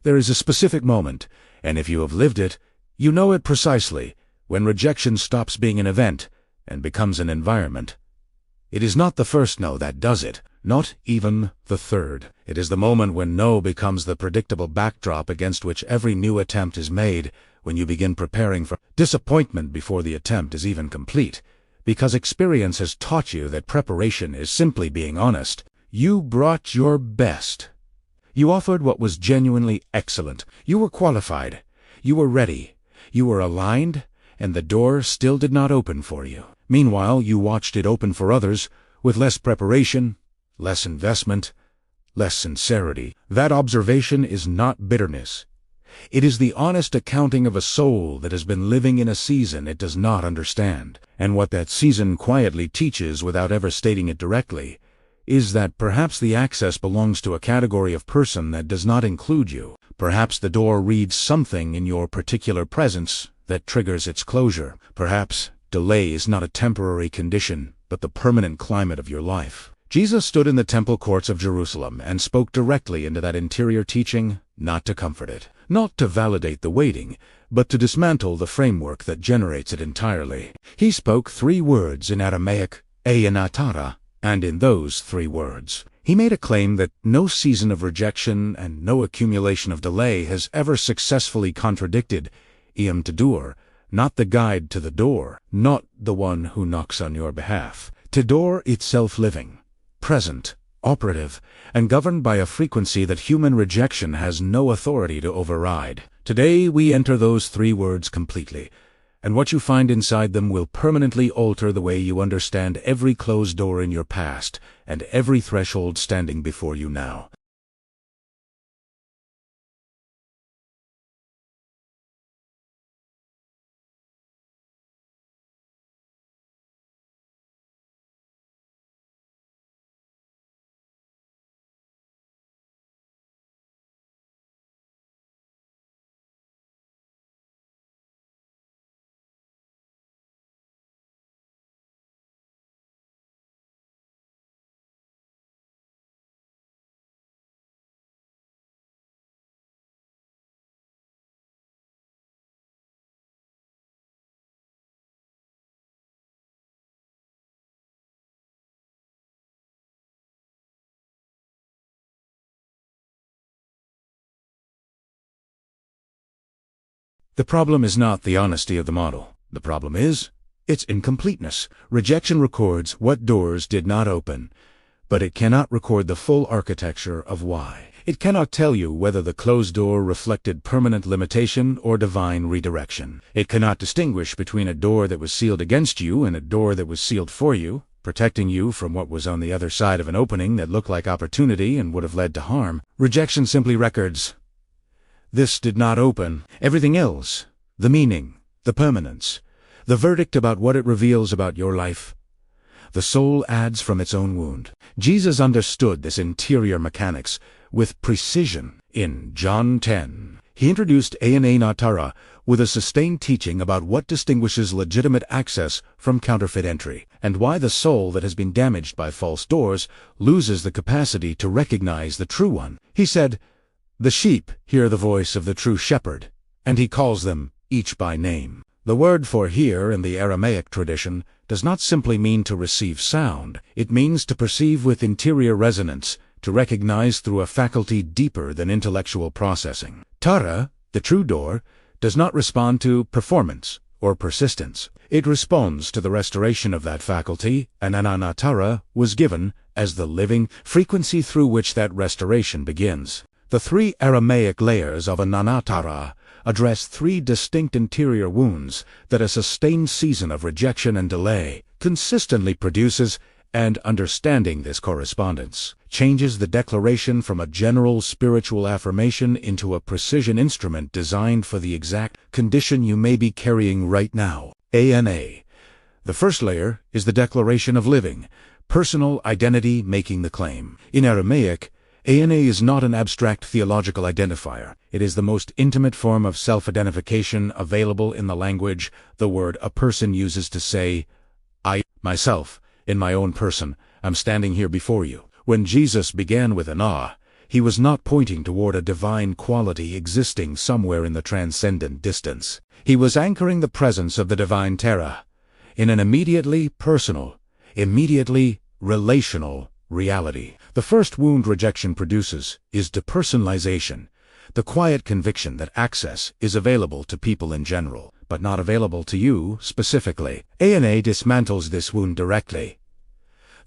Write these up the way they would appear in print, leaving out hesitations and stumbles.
There is a specific moment, and if you have lived it, you know it precisely, when rejection stops being an event and becomes an environment. It is not the first no that does it, not even the third. It is the moment when no becomes the predictable backdrop against which every new attempt is made, when you begin preparing for disappointment before the attempt is even complete, because experience has taught you that preparation is simply being honest. You brought your best. You offered what was genuinely excellent. You were qualified. You were ready. You were aligned, and the door still did not open for you. Meanwhile, you watched it open for others, with less preparation, less investment, less sincerity. That observation is not bitterness. It is the honest accounting of a soul that has been living in a season it does not understand. And what that season quietly teaches without ever stating it directly is that perhaps the access belongs to a category of person that does not include you. Perhaps the door reads something in your particular presence that triggers its closure. Perhaps delay is not a temporary condition, but the permanent climate of your life. Jesus stood in the temple courts of Jerusalem and spoke directly into that interior teaching, not to comfort it, not to validate the waiting, but to dismantle the framework that generates it entirely. He spoke 3 words in Aramaic, Eyanatara, and in those 3 words, he made a claim that no season of rejection and no accumulation of delay has ever successfully contradicted Iam Tedur, not the guide to the door, not the one who knocks on your behalf. Tedur itself living, present, operative, and governed by a frequency that human rejection has no authority to override. Today we enter those 3 words completely, and what you find inside them will permanently alter the way you understand every closed door in your past and every threshold standing before you now. The problem is not the honesty of the model. The problem is its incompleteness. Rejection records what doors did not open, but it cannot record the full architecture of why. It cannot tell you whether the closed door reflected permanent limitation or divine redirection. It cannot distinguish between a door that was sealed against you and a door that was sealed for you, protecting you from what was on the other side of an opening that looked like opportunity and would have led to harm. Rejection simply records, this did not open. Everything else, the meaning, the permanence, the verdict about what it reveals about your life, the soul adds from its own wound. Jesus understood this interior mechanics with precision. In John 10, he introduced Eyanatara with a sustained teaching about what distinguishes legitimate access from counterfeit entry, and why the soul that has been damaged by false doors loses the capacity to recognize the true one. He said, "The sheep hear the voice of the true shepherd," and he calls them each by name. The word for hear in the Aramaic tradition does not simply mean to receive sound. It means to perceive with interior resonance, to recognize through a faculty deeper than intellectual processing. Tara, the true door, does not respond to performance or persistence. It responds to the restoration of that faculty, and Eyanatara was given as the living frequency through which that restoration begins. The 3 Aramaic layers of Eyanatara address 3 distinct interior wounds that a sustained season of rejection and delay consistently produces, and understanding this correspondence changes the declaration from a general spiritual affirmation into a precision instrument designed for the exact condition you may be carrying right now. ANA. The first layer is the declaration of living, personal identity making the claim. In Aramaic, ANA is not an abstract theological identifier. It is the most intimate form of self-identification available in the language, the word a person uses to say, I, myself, in my own person, am standing here before you. When Jesus began with an ah, He was not pointing toward a divine quality existing somewhere in the transcendent distance. He was anchoring the presence of the divine terra in an immediately personal, immediately relational reality. The first wound rejection produces is depersonalization, the quiet conviction that access is available to people in general, but not available to you specifically. A&A dismantles this wound directly.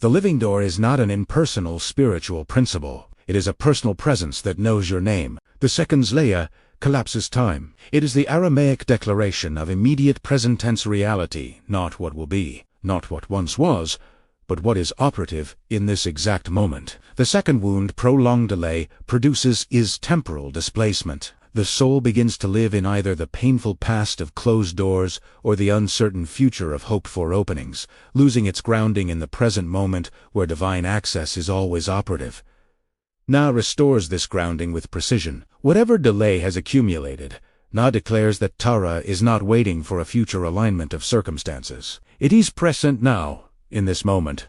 The living door is not an impersonal spiritual principle. It is a personal presence that knows your name. The second's leia collapses time. It is the Aramaic declaration of immediate present tense reality, not what will be, not what once was, but what is operative in this exact moment. The second wound, prolonged delay, produces is temporal displacement. The soul begins to live in either the painful past of closed doors or the uncertain future of hoped-for openings, losing its grounding in the present moment where divine access is always operative. Na restores this grounding with precision. Whatever delay has accumulated, Na declares that Tara is not waiting for a future alignment of circumstances. It is present now, in this moment,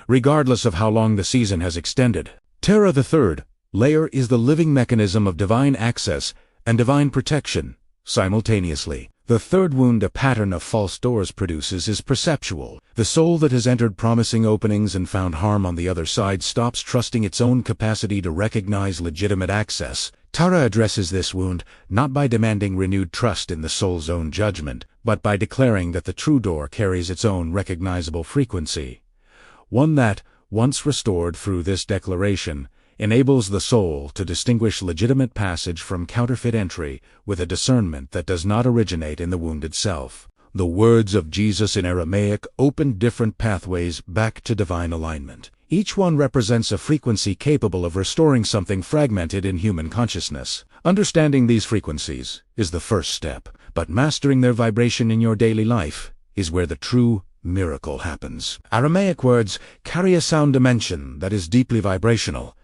regardless of how long the season has extended. Terra, the third layer, is the living mechanism of divine access and divine protection simultaneously. The third wound a pattern of false doors produces is perceptual. The soul that has entered promising openings and found harm on the other side stops trusting its own capacity to recognize legitimate access. Tara addresses this wound not by demanding renewed trust in the soul's own judgment, but by declaring that the true door carries its own recognizable frequency. One that, once restored through this declaration, enables the soul to distinguish legitimate passage from counterfeit entry with a discernment that does not originate in the wound itself. The words of Jesus in Aramaic open different pathways back to divine alignment. Each one represents a frequency capable of restoring something fragmented in human consciousness. Understanding these frequencies is the first step, but mastering their vibration in your daily life is where the true miracle happens. Aramaic words carry a sound dimension that is deeply vibrational,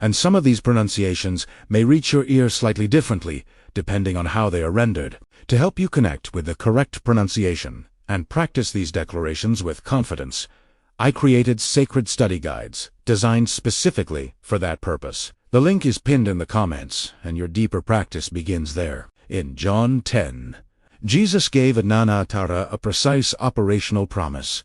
and some of these pronunciations may reach your ear slightly differently, depending on how they are rendered. To help you connect with the correct pronunciation and practice these declarations with confidence, I created sacred study guides, designed specifically for that purpose. The link is pinned in the comments, and your deeper practice begins there. In John 10, Jesus gave Nana Tara a precise operational promise.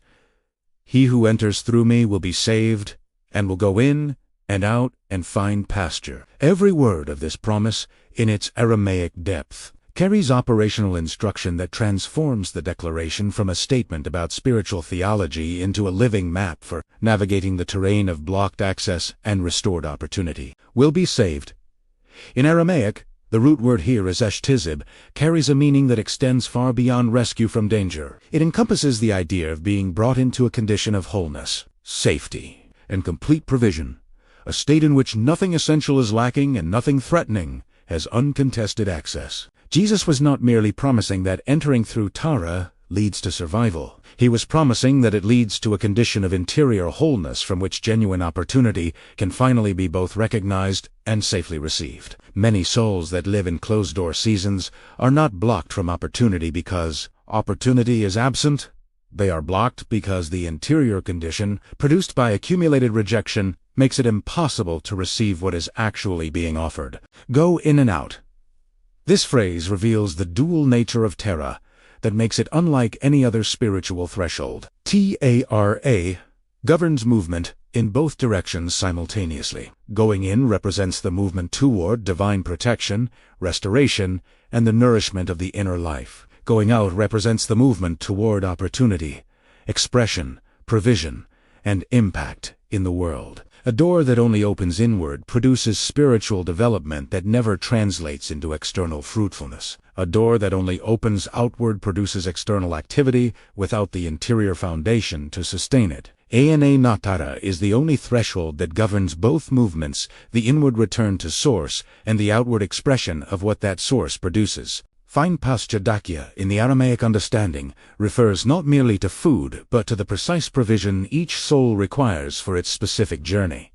He who enters through me will be saved, and will go in and out and find pasture. Every word of this promise, in its Aramaic depth, carries operational instruction that transforms the declaration from a statement about spiritual theology into a living map for navigating the terrain of blocked access and restored opportunity. Will be saved. In Aramaic, the root word here is eshtizib, carries a meaning that extends far beyond rescue from danger. It encompasses the idea of being brought into a condition of wholeness, safety, and complete provision, a state in which nothing essential is lacking and nothing threatening has uncontested access. Jesus was not merely promising that entering through Tara leads to survival. He was promising that it leads to a condition of interior wholeness from which genuine opportunity can finally be both recognized and safely received. Many souls that live in closed-door seasons are not blocked from opportunity because opportunity is absent. They are blocked because the interior condition, produced by accumulated rejection, makes it impossible to receive what is actually being offered. Go in and out. This phrase reveals the dual nature of Terra that makes it unlike any other spiritual threshold. Tara governs movement in both directions simultaneously. Going in represents the movement toward divine protection, restoration, and the nourishment of the inner life. Going out represents the movement toward opportunity, expression, provision, and impact in the world. A door that only opens inward produces spiritual development that never translates into external fruitfulness. A door that only opens outward produces external activity without the interior foundation to sustain it. Ana Natara is the only threshold that governs both movements, the inward return to source and the outward expression of what that source produces. Find Paschadakia in the Aramaic understanding refers not merely to food, but to the precise provision each soul requires for its specific journey.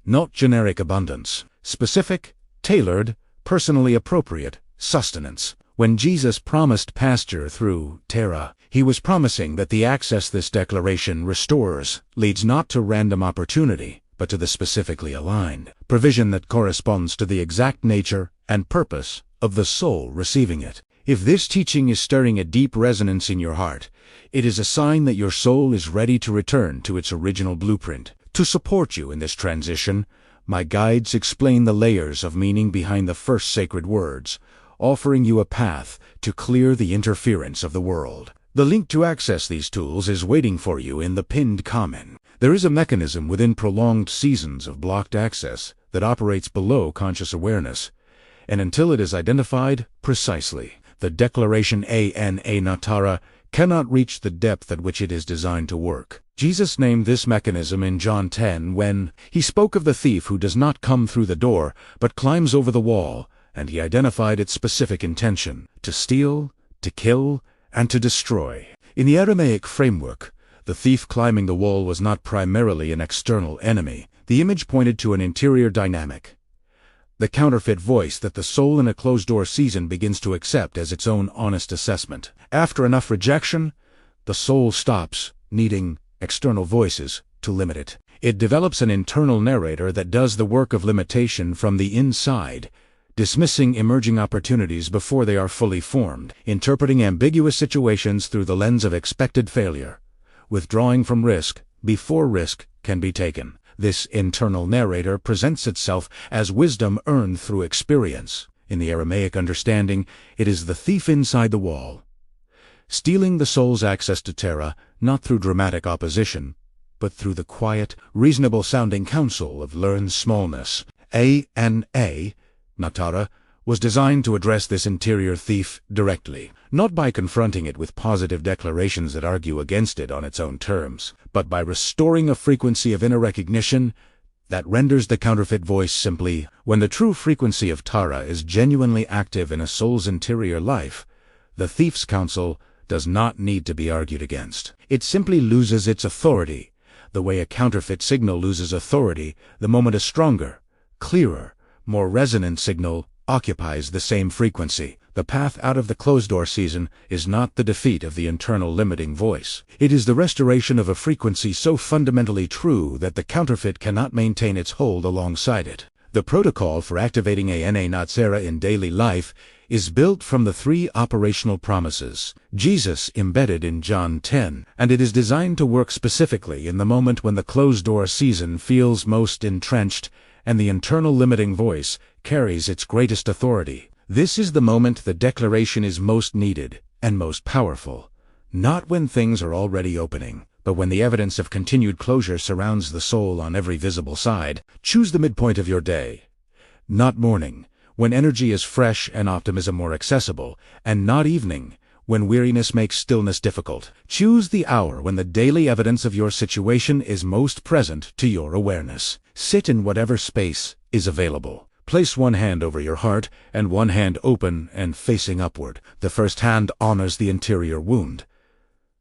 Not generic abundance. Specific, tailored, personally appropriate sustenance. When Jesus promised pasture through Terra, he was promising that the access this declaration restores leads not to random opportunity, but to the specifically aligned provision that corresponds to the exact nature and purpose of the soul receiving it. If this teaching is stirring a deep resonance in your heart, it is a sign that your soul is ready to return to its original blueprint. To support you in this transition, my guides explain the layers of meaning behind the first sacred words, offering you a path to clear the interference of the world. The link to access these tools is waiting for you in the pinned comment. There is a mechanism within prolonged seasons of blocked access that operates below conscious awareness, and until it is identified precisely, the declaration Ana Natara cannot reach the depth at which it is designed to work. Jesus named this mechanism in John 10 when he spoke of the thief who does not come through the door but climbs over the wall, and he identified its specific intention: to steal, to kill, and to destroy. In the Aramaic framework, the thief climbing the wall was not primarily an external enemy. The image pointed to an interior dynamic, the counterfeit voice that the soul in a closed-door season begins to accept as its own honest assessment. After enough rejection, the soul stops needing external voices to limit it. It develops an internal narrator that does the work of limitation from the inside, dismissing emerging opportunities before they are fully formed, interpreting ambiguous situations through the lens of expected failure, withdrawing from risk before risk can be taken. This internal narrator presents itself as wisdom earned through experience. In the Aramaic understanding, it is the thief inside the wall, stealing the soul's access to Terra, not through dramatic opposition, but through the quiet, reasonable-sounding counsel of learned smallness. Ana Natara was designed to address this interior thief directly, not by confronting it with positive declarations that argue against it on its own terms, but by restoring a frequency of inner recognition that renders the counterfeit voice simply. When the true frequency of Tara is genuinely active in a soul's interior life, the thief's counsel does not need to be argued against. It simply loses its authority, the way a counterfeit signal loses authority the moment a stronger, clearer, more resonant signal occupies the same frequency. The path out of the closed-door season is not the defeat of the internal limiting voice. It is the restoration of a frequency so fundamentally true that the counterfeit cannot maintain its hold alongside it. The protocol for activating Ana Natara in daily life is built from the three operational promises Jesus embedded in John 10, and it is designed to work specifically in the moment when the closed-door season feels most entrenched and the internal limiting voice carries its greatest authority. This is the moment the declaration is most needed and most powerful, not when things are already opening, but when the evidence of continued closure surrounds the soul on every visible side. Choose the midpoint of your day, not morning, when energy is fresh and optimism more accessible, and not evening, when weariness makes stillness difficult. Choose the hour when the daily evidence of your situation is most present to your awareness. Sit in whatever space is available. Place one hand over your heart and one hand open and facing upward. The first hand honors the interior wound.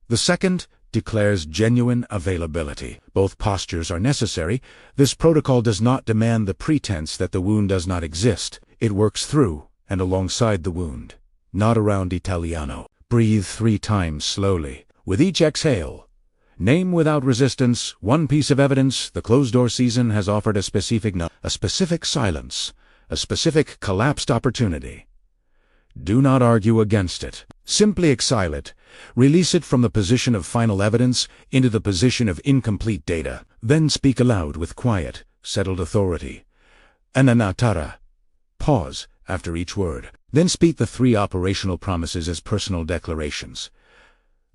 The second declares genuine availability. Both postures are necessary. This protocol does not demand the pretense that the wound does not exist. It works through and alongside the wound, not around Italiano. Breathe 3 times slowly. With each exhale, name without resistance one piece of evidence the closed-door season has offered: a specific silence, a specific collapsed opportunity. Do not argue against it. Simply exile it. Release it from the position of final evidence into the position of incomplete data. Then speak aloud with quiet, settled authority. Ana Natara. Pause after each word. Then speak the 3 operational promises as personal declarations.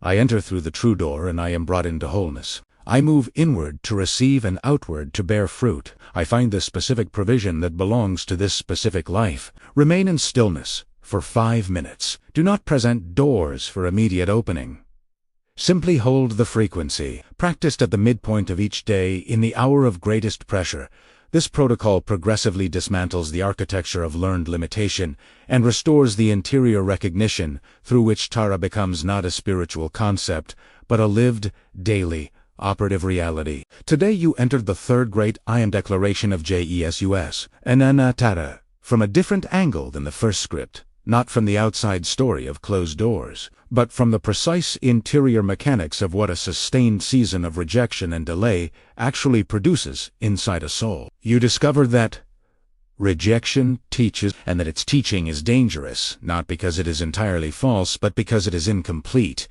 I enter through the true door and I am brought into wholeness. I move inward to receive and outward to bear fruit. I find the specific provision that belongs to this specific life. Remain in stillness for 5 minutes. Do not present doors for immediate opening. Simply hold the frequency, practiced at the midpoint of each day in the hour of greatest pressure. This protocol progressively dismantles the architecture of learned limitation and restores the interior recognition through which Tara becomes not a spiritual concept, but a lived, daily, operative reality. Today you entered the third great I Am declaration of Jesus, Ana Natara, from a different angle than the first script, not from the outside story of closed doors, but from the precise interior mechanics of what a sustained season of rejection and delay actually produces inside a soul. You discover that rejection teaches, and that its teaching is dangerous, not because it is entirely false, but because it is incomplete.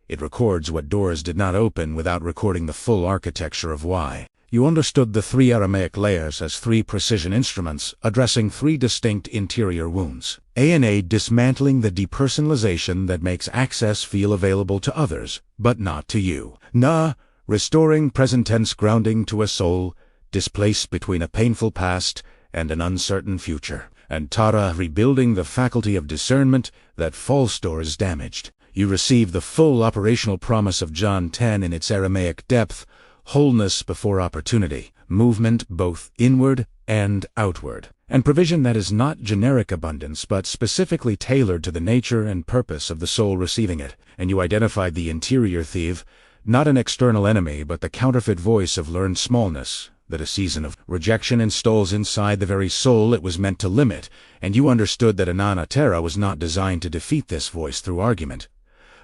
It records what doors did not open without recording the full architecture of why. You understood the 3 Aramaic layers as 3 precision instruments addressing 3 distinct interior wounds. A, dismantling the depersonalization that makes access feel available to others, but not to you. Na, restoring present tense grounding to a soul displaced between a painful past and an uncertain future. And Tara, rebuilding the faculty of discernment that false doors damaged. You receive the full operational promise of John 10 in its Aramaic depth, wholeness before opportunity, movement both inward and outward, and provision that is not generic abundance but specifically tailored to the nature and purpose of the soul receiving it. And you identified the interior thief, not an external enemy but the counterfeit voice of learned smallness that a season of rejection installs inside the very soul it was meant to limit, and you understood that Anana Terra was not designed to defeat this voice through argument,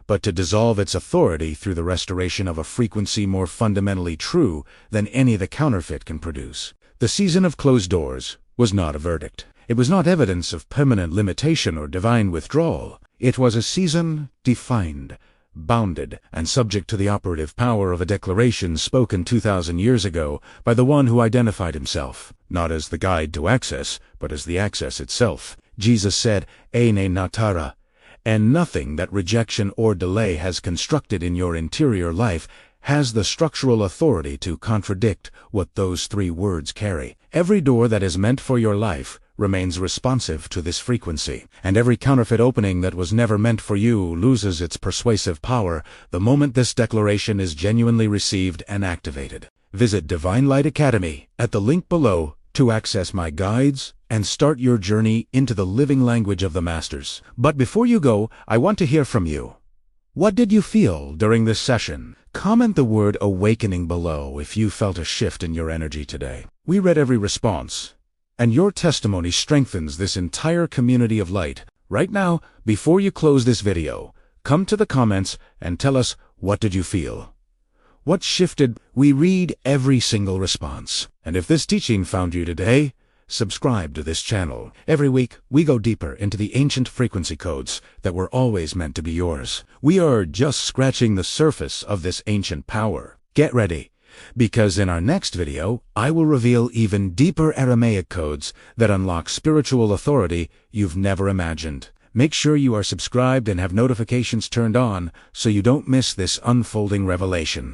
but to dissolve its authority through the restoration of a frequency more fundamentally true than any the counterfeit can produce. The season of closed doors was not a verdict. It was not evidence of permanent limitation or divine withdrawal. It was a season defined, bounded, and subject to the operative power of a declaration spoken 2,000 years ago by the one who identified himself, not as the guide to access, but as the access itself. Jesus said, Eine Natara, and nothing that rejection or delay has constructed in your interior life has the structural authority to contradict what those 3 words carry. Every door that is meant for your life remains responsive to this frequency, and every counterfeit opening that was never meant for you loses its persuasive power the moment this declaration is genuinely received and activated. Visit Divine Light Academy at the link below to access my guides and start your journey into the living language of the Masters. But before you go, I want to hear from you. What did you feel during this session? Comment the word awakening below if you felt a shift in your energy today. We read every response, and your testimony strengthens this entire community of light. Right now, before you close this video, come to the comments and tell us, what did you feel? What shifted? We read every single response. And if this teaching found you today, subscribe to this channel. Every week, we go deeper into the ancient frequency codes that were always meant to be yours. We are just scratching the surface of this ancient power. Get ready, because in our next video, I will reveal even deeper Aramaic codes that unlock spiritual authority you've never imagined. Make sure you are subscribed and have notifications turned on so you don't miss this unfolding revelation.